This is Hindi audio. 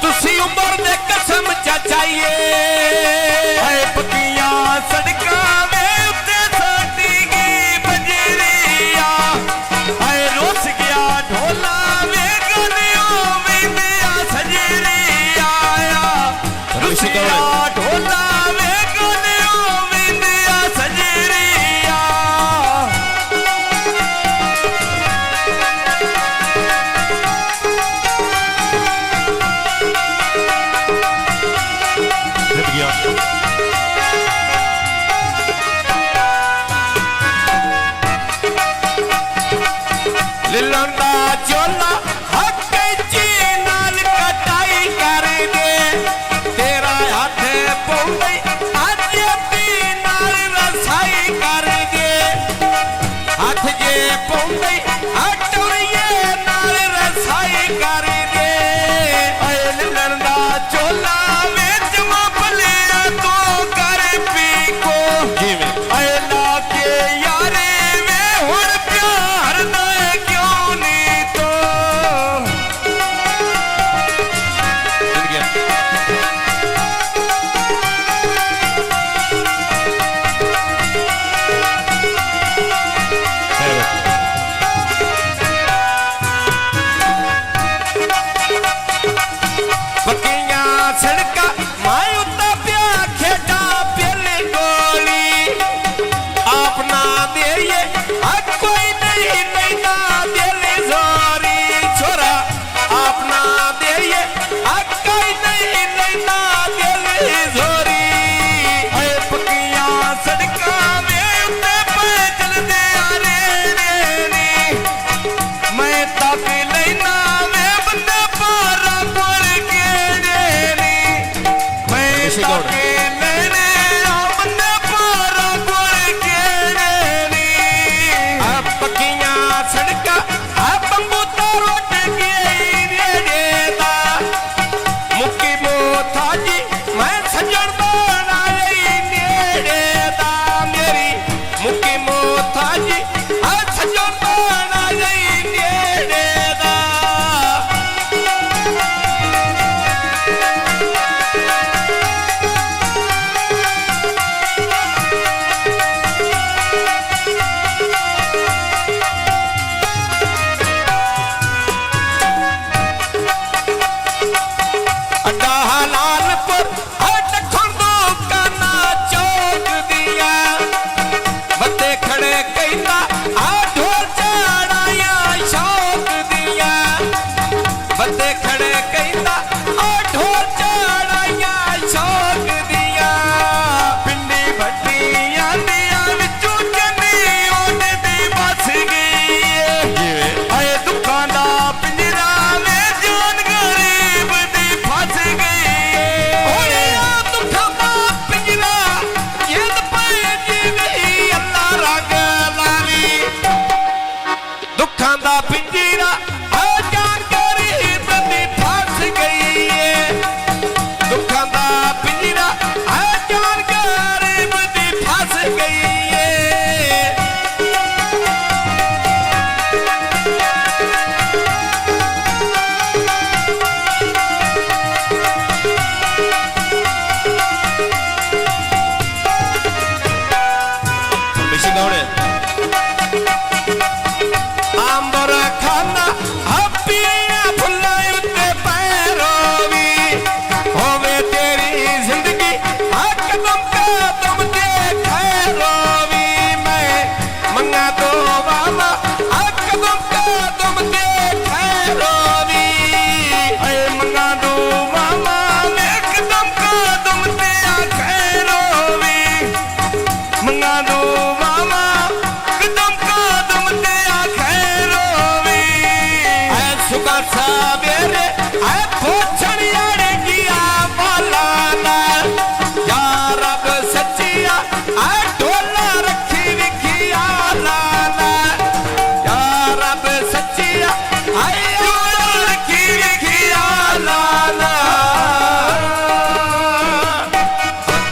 तुसी उम्र दे कसम चाहिए चोला हक जी नाल कटाई कर दे तेरा हाथ पौंदे अज दी नाल रसाई कर दे हाथ जे पौंदे हटोरिए नाल रसाई कर दे ललन दा चोला विच मफलिया तो कर पी को जिवें ला के यारे वे हुण प्यार दा क्यों नहीं तो पक्कियां सड़का माए उत्ता प्या खेडा पेले गोली अपना देरिए कोई नहीं लेना दिल जोरी छोरा अपना देरिए कोई नहीं लेना दिल जोरी पक्कियां सड़का में उत्ते पे चलदे आरे मैं तक लेना वे बंदे पारा पर केड़े नी मैं तक लेने बंदे पारा पर केड़े नी पक्कियां सड़का बंबू तो रोट गई देता मुक्की मोथा जी मैं सजन बना नेड़े दा मेरी मुक्की मोथा जी सजन बना नेड़े दा अड्डा लालपुर हट खंडो काना चौक दिया बत्ते खड़े कहता ढोल चढ़ाया शौक दिया बत्ते खड़े कहता ढोल चढ़ाया शौक दिया पिंडी भट्टिया दिया विचों चन्नी ओढ़दी बस गई आए दुखां दा पिंजरा में जान गरीब दी फस गई होए दुखां दा पिंजरा जिंद पे जीवी अल्लाह रंग लावी दुखां दा पिंजरा जान गरीब दी फस गई दुखां दा पिंजरा जान गरीब दी फस गई आंबर खाना हपिया फुल्ला उत्ते पैरों भी होवे तेरी जिंदगी कदम कदम